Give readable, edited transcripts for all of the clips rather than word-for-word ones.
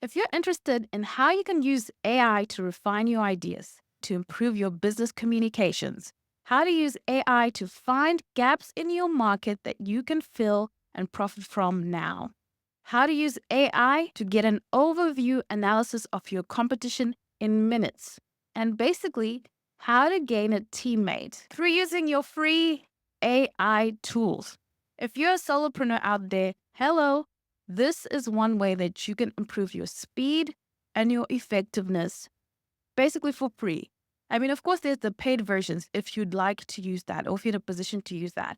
If you're interested in how you can use AI to refine your ideas, to improve your business communications, how to use AI to find gaps in your market that you can fill and profit from now, how to use AI to get an overview analysis of your competition in minutes, and basically how to gain a teammate through using your free AI tools. If you're a solopreneur out there, hello, this is one way that you can improve your speed and your effectiveness, basically for free. I mean, of course, there's the paid versions if you'd like to use that or if you're in a position to use that.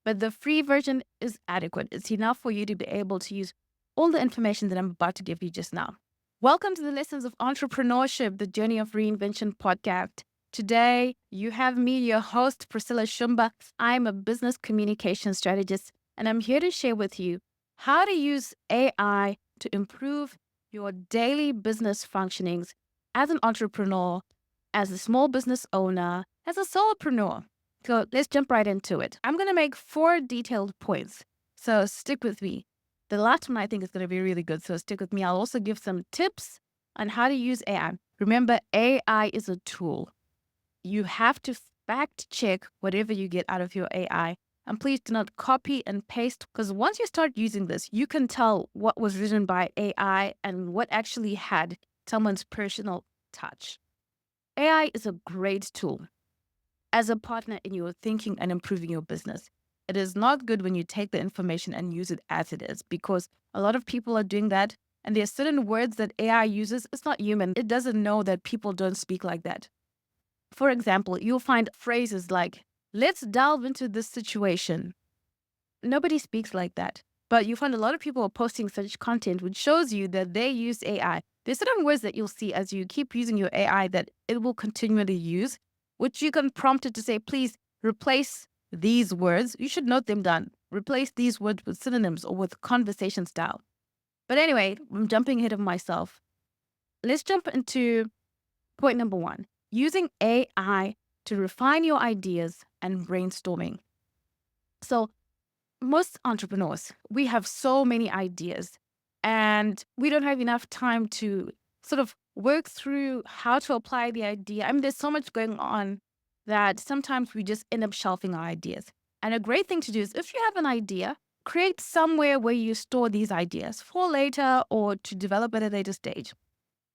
But the free version is adequate. It's enough for you to be able to use all the information that I'm about to give you just now. Welcome to the Lessons of Entrepreneurship, the Journey of Reinvention podcast. Today, you have me, your host, Priscilla Shumba. I'm a business communication strategist, and I'm here to share with you how to use AI to improve your daily business functionings as an entrepreneur, as a small business owner, as a solopreneur. So let's jump right into it. I'm going to make 4 detailed points. So stick with me. The last one I think is going to be really good. So stick with me. I'll also give some tips on how to use AI. Remember, AI is a tool. You have to fact check whatever you get out of your AI. And please do not copy and paste, because once you start using this, you can tell what was written by AI and what actually had someone's personal touch. AI is a great tool as a partner in your thinking and improving your business. It is not good when you take the information and use it as it is, because a lot of people are doing that. And there are certain words that AI uses. It's not human. It doesn't know that people don't speak like that. For example, you'll find phrases like, let's delve into this situation. Nobody speaks like that. But you find a lot of people are posting such content, which shows you that they use AI. There's certain words that you'll see as you keep using your AI that it will continually use, which you can prompt it to say, please replace these words. You should note them down. Replace these words with synonyms or with conversation style. But anyway, I'm jumping ahead of myself. Let's jump into point number 1, using AI to refine your ideas and brainstorming. So most entrepreneurs, we have so many ideas and we don't have enough time to sort of work through how to apply the idea. I mean, there's so much going on that sometimes we just end up shelving our ideas. And a great thing to do is if you have an idea, create somewhere where you store these ideas for later or to develop at a later stage.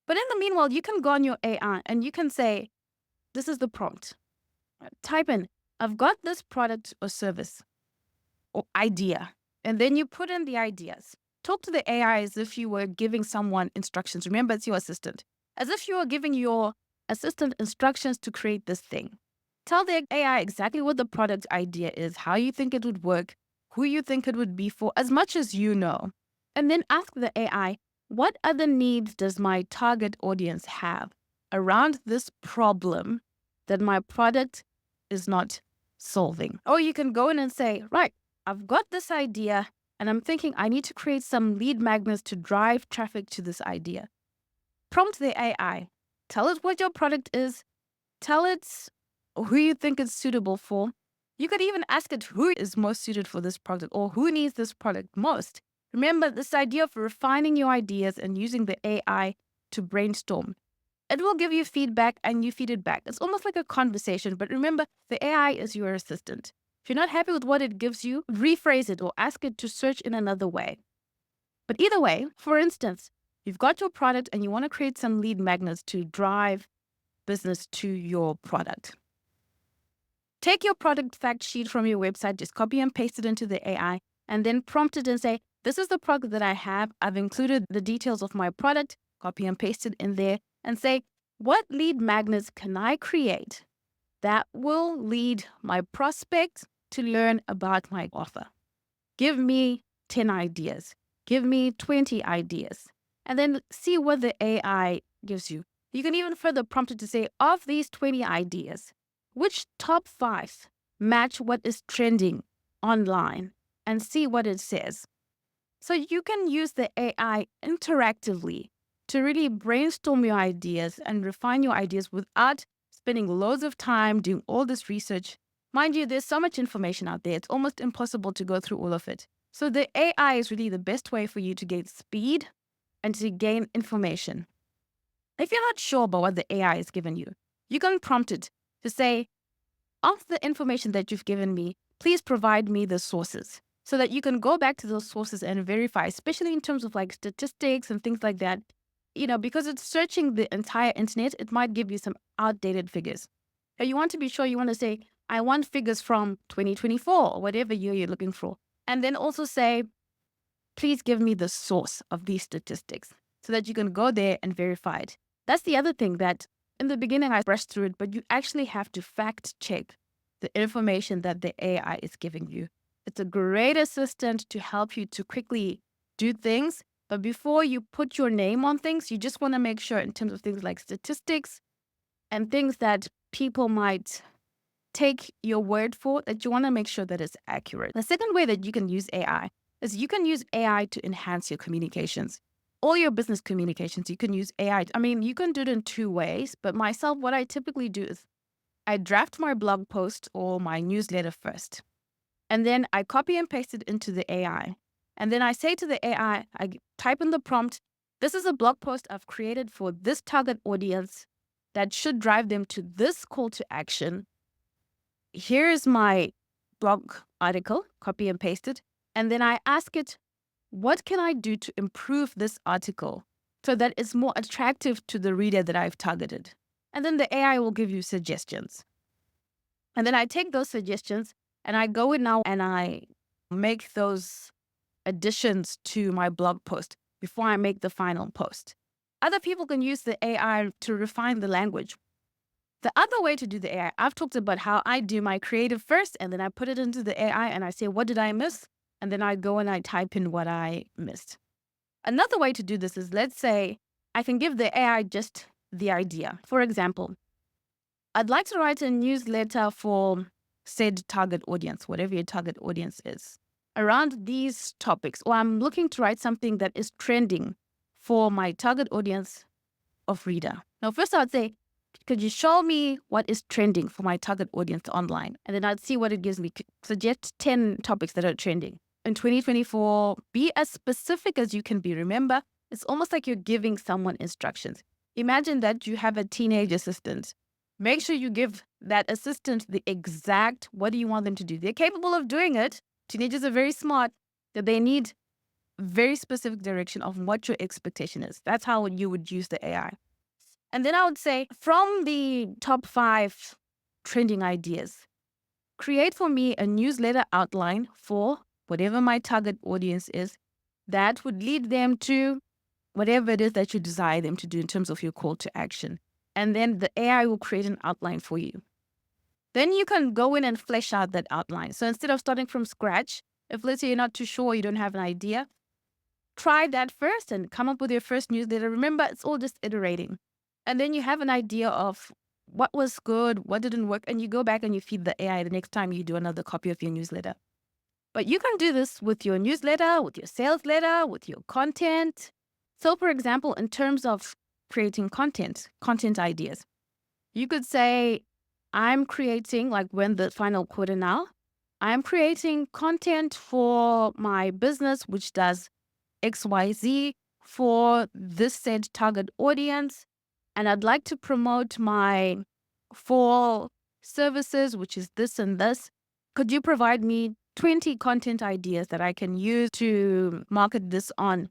But in the meanwhile, you can go on your AI and you can say, this is the prompt. Type in, I've got this product or service or idea. And then you put in the ideas. Talk to the AI as if you were giving someone instructions. Remember, it's your assistant. As if you were giving your assistant instructions to create this thing. Tell the AI exactly what the product idea is, how you think it would work, who you think it would be for, as much as you know. And then ask the AI, what other needs does my target audience have around this problem that my product is not solving? Or you can go in and say, right, I've got this idea and I'm thinking I need to create some lead magnets to drive traffic to this idea. Prompt the AI. Tell it what your product is. Tell it who you think it's suitable for. You could even ask it who is most suited for this product or who needs this product most. Remember this idea of refining your ideas and using the AI to brainstorm. It will give you feedback and you feed it back. It's almost like a conversation, but remember, the AI is your assistant. If you're not happy with what it gives you, rephrase it or ask it to search in another way. But either way, for instance, you've got your product and you want to create some lead magnets to drive business to your product. Take your product fact sheet from your website, just copy and paste it into the AI, and then prompt it and say, this is the product that I have. I've included the details of my product, copy and paste it in there, and say, what lead magnets can I create that will lead my prospects to learn about my offer? Give me 10 ideas. Give me 20 ideas. And then see what the AI gives you. You can even further prompt it to say, of these 20 ideas, which top 5 match what is trending online, and see what it says. So you can use the AI interactively to really brainstorm your ideas and refine your ideas without spending loads of time doing all this research. Mind you, there's so much information out there, it's almost impossible to go through all of it. So the AI is really the best way for you to get speed and to gain information. If you're not sure about what the AI has given you, you can prompt it to say, of the information that you've given me, please provide me the sources so that you can go back to those sources and verify, especially in terms of like statistics and things like that. Because it's searching the entire internet, it might give you some outdated figures. So you want to be sure, you want to say, I want figures from 2024 or whatever year you're looking for. And then also say, please give me the source of these statistics so that you can go there and verify it. That's the other thing that in the beginning I brushed through it, but you actually have to fact check the information that the AI is giving you. It's a great assistant to help you to quickly do things. But before you put your name on things, you just want to make sure in terms of things like statistics and things that people might take your word for, that you want to make sure that it's accurate. The second way that you can use AI is you can use AI to enhance your communications. All your business communications, you can use AI. I mean, you can do it in two ways, but myself, what I typically do is I draft my blog post or my newsletter first, and then I copy and paste it into the AI. And then I say to the AI, I type in the prompt, this is a blog post I've created for this target audience that should drive them to this call to action. Here's my blog article, copy and paste it. And then I ask it, what can I do to improve this article so that it's more attractive to the reader that I've targeted? And then the AI will give you suggestions. And then I take those suggestions and I go in now and I make those additions to my blog post before I make the final post. Other people can use the AI to refine the language. The other way to do the AI, I've talked about how I do my creative first and then I put it into the AI and I say, what did I miss? And then I go and I type in what I missed. Another way to do this is, let's say I can give the AI just the idea. For example, I'd like to write a newsletter for said target audience, whatever your target audience is, around these topics, or I'm looking to write something that is trending for my target audience of reader. Now, first I would say, could you show me what is trending for my target audience online? And then I'd see what it gives me. Suggest 10 topics that are trending. In 2024, be as specific as you can be. Remember, it's almost like you're giving someone instructions. Imagine that you have a teenage assistant. Make sure you give that assistant the exact, what do you want them to do? They're capable of doing it. Teenagers are very smart, that they need very specific direction of what your expectation is. That's how you would use the AI. And then I would say, from the top 5 trending ideas, create for me a newsletter outline for whatever my target audience is that would lead them to whatever it is that you desire them to do in terms of your call to action. And then the AI will create an outline for you. Then you can go in and flesh out that outline. So instead of starting from scratch, if let's say you're not too sure, you don't have an idea, try that first and come up with your first newsletter. Remember, it's all just iterating. And then you have an idea of what was good, what didn't work, and you go back and you feed the AI the next time you do another copy of your newsletter. But you can do this with your newsletter, with your sales letter, with your content. So for example, in terms of creating content ideas, you could say, I'm creating, like when the final quarter now, I'm creating content for my business, which does XYZ for this said target audience. And I'd like to promote my fall services, which is this and this. Could you provide me 20 content ideas that I can use to market this on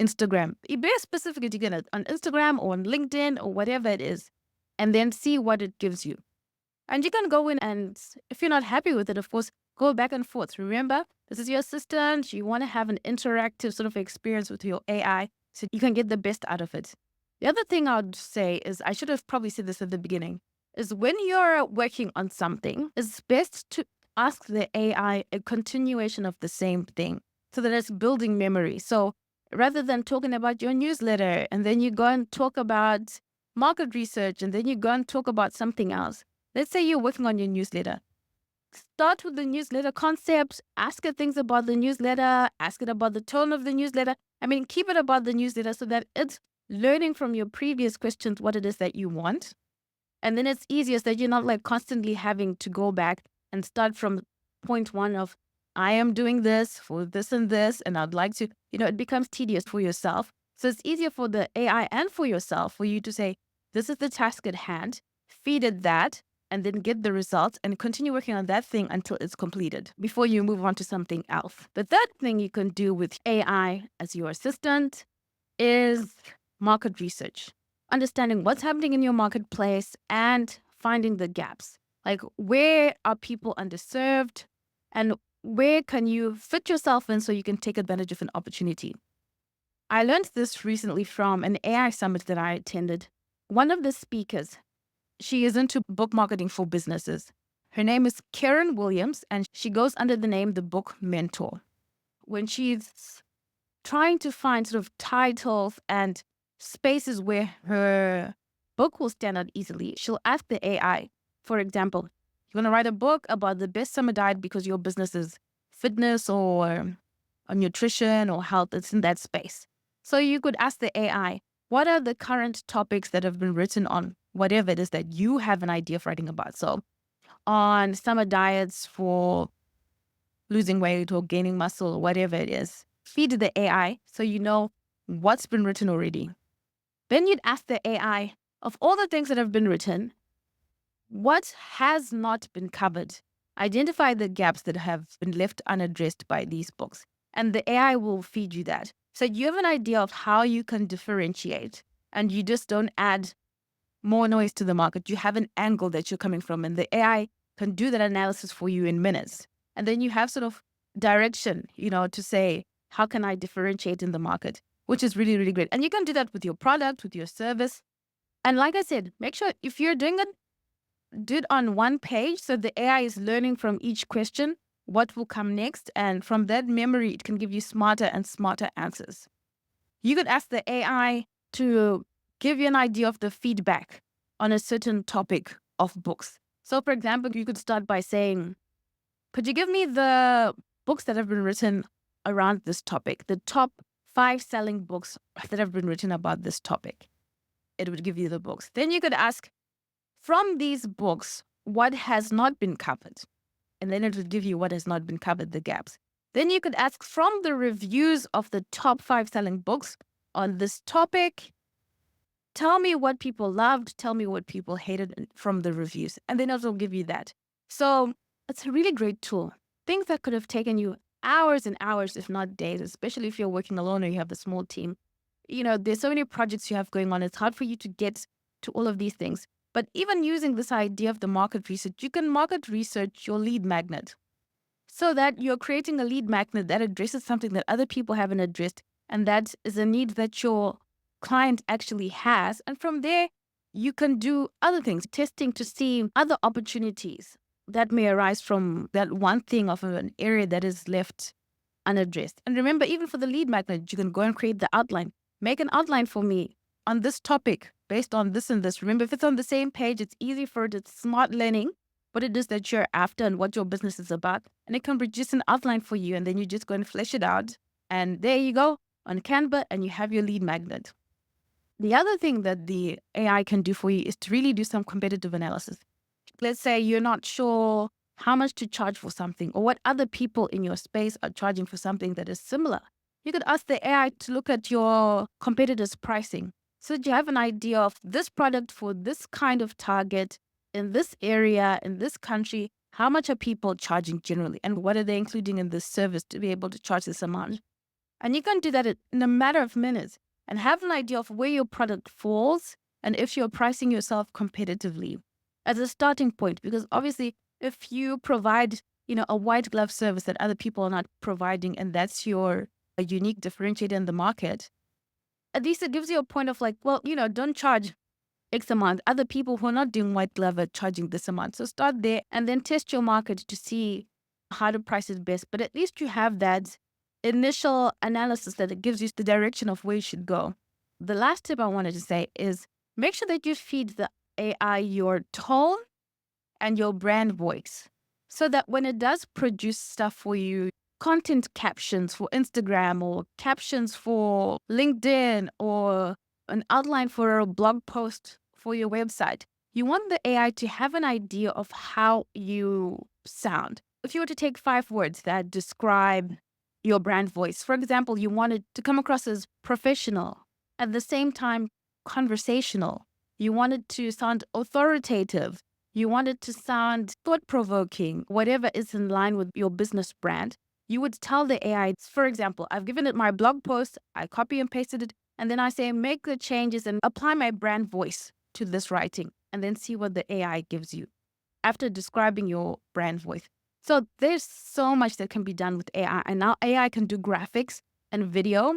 Instagram? Be as specific as you can on Instagram or on LinkedIn or whatever it is, and then see what it gives you. And you can go in and if you're not happy with it, of course, go back and forth. Remember, this is your assistant. You want to have an interactive sort of experience with your AI so you can get the best out of it. The other thing I would say is, I should have probably said this at the beginning, is when you're working on something, it's best to ask the AI a continuation of the same thing so that it's building memory. So rather than talking about your newsletter and then you go and talk about market research and then you go and talk about something else. Let's say you're working on your newsletter. Start with the newsletter concepts, ask it things about the newsletter, ask it about the tone of the newsletter. I mean, keep it about the newsletter so that it's learning from your previous questions what it is that you want. And then it's easier so that you're not like constantly having to go back and start from point 1 of, I am doing this for this and this, and I'd like to, it becomes tedious for yourself. So it's easier for the AI and for yourself for you to say, this is the task at hand, feed it that, and then get the results and continue working on that thing until it's completed before you move on to something else. The third thing you can do with AI as your assistant is market research, understanding what's happening in your marketplace and finding the gaps. Like, where are people underserved and where can you fit yourself in so you can take advantage of an opportunity? I learned this recently from an AI summit that I attended. One of the speakers, she is into book marketing for businesses. Her name is Karen Williams, and she goes under the name The Book Mentor. When she's trying to find sort of titles and spaces where her book will stand out easily, she'll ask the AI, for example, you want to write a book about the best summer diet because your business is fitness or nutrition or health. It's in that space. So you could ask the AI, what are the current topics that have been written on whatever it is that you have an idea of writing about? So on summer diets for losing weight or gaining muscle or whatever it is, feed the AI so you know what's been written already. Then you'd ask the AI, of all the things that have been written, what has not been covered? Identify the gaps that have been left unaddressed by these books, and the AI will feed you that. So you have an idea of how you can differentiate, and you just don't add more noise to the market. You have an angle that you're coming from, and the AI can do that analysis for you in minutes. And then you have sort of direction, to say, how can I differentiate in the market, which is really, really great. And you can do that with your product, with your service. And like I said, make sure if you're doing it, do it on one page so the AI is learning from each question what will come next. And from that memory, it can give you smarter and smarter answers. You could ask the AI to give you an idea of the feedback on a certain topic of books. So, for example, you could start by saying, could you give me the books that have been written around this topic, the top 5 selling books that have been written about this topic? It would give you the books. Then you could ask, from these books, what has not been covered? And then it would give you what has not been covered, the gaps. Then you could ask, from the reviews of the top 5 selling books on this topic, tell me what people loved, tell me what people hated from the reviews. And then it will give you that. So it's a really great tool. Things that could have taken you hours and hours, if not days, especially if you're working alone or you have a small team. There's so many projects you have going on. It's hard for you to get to all of these things. But even using this idea of the market research, you can market research your lead magnet so that you're creating a lead magnet that addresses something that other people haven't addressed. And that is a need that your client actually has. And from there, you can do other things, testing to see other opportunities that may arise from that one thing of an area that is left unaddressed. And remember, even for the lead magnet, you can go and create the outline. Make an outline for me on this topic based on this and this. Remember, if it's on the same page, it's easy for it. It's smart learning what it is that you're after and what your business is about. And it can produce an outline for you. And then you just go and flesh it out. And there you go on Canva, and you have your lead magnet. The other thing that the AI can do for you is to really do some competitive analysis. Let's say you're not sure how much to charge for something or what other people in your space are charging for something that is similar. You could ask the AI to look at your competitors' pricing so that you have an idea of this product for this kind of target in this area, in this country. How much are people charging generally, and what are they including in this service to be able to charge this amount? And you can do that in a matter of minutes and have an idea of where your product falls and if you're pricing yourself competitively as a starting point. Because obviously, if you provide, a white glove service that other people are not providing, and that's your a unique differentiator in the market, at least it gives you a point of like, well, don't charge X amount. Other people who are not doing white glove are charging this amount. So start there and then test your market to see how to price it best. But at least you have that initial analysis that it gives you the direction of where you should go. The last tip I wanted to say is make sure that you feed the AI your tone and your brand voice so that when it does produce stuff for you, content captions for Instagram or captions for LinkedIn or an outline for a blog post for your website, you want the AI to have an idea of how you sound. If you were to take 5 words that describe your brand voice, for example, you want it to come across as professional, at the same time conversational. You want it to sound authoritative. You want it to sound thought provoking, whatever is in line with your business brand. You would tell the AI, for example, I've given it my blog post, I copy and pasted it, and then I say, make the changes and apply my brand voice to this writing, and then see what the AI gives you after describing your brand voice. So there's so much that can be done with AI, and now AI can do graphics and video.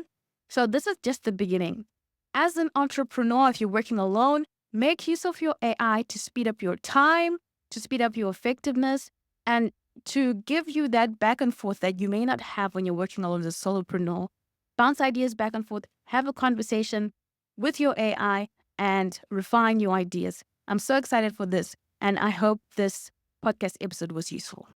So this is just the beginning. As an entrepreneur, if you're working alone, make use of your AI to speed up your time, to speed up your effectiveness, and to give you that back and forth that you may not have when you're working alone as a solopreneur. Bounce ideas back and forth, have a conversation with your AI, and refine your ideas. I'm so excited for this, and I hope this podcast episode was useful.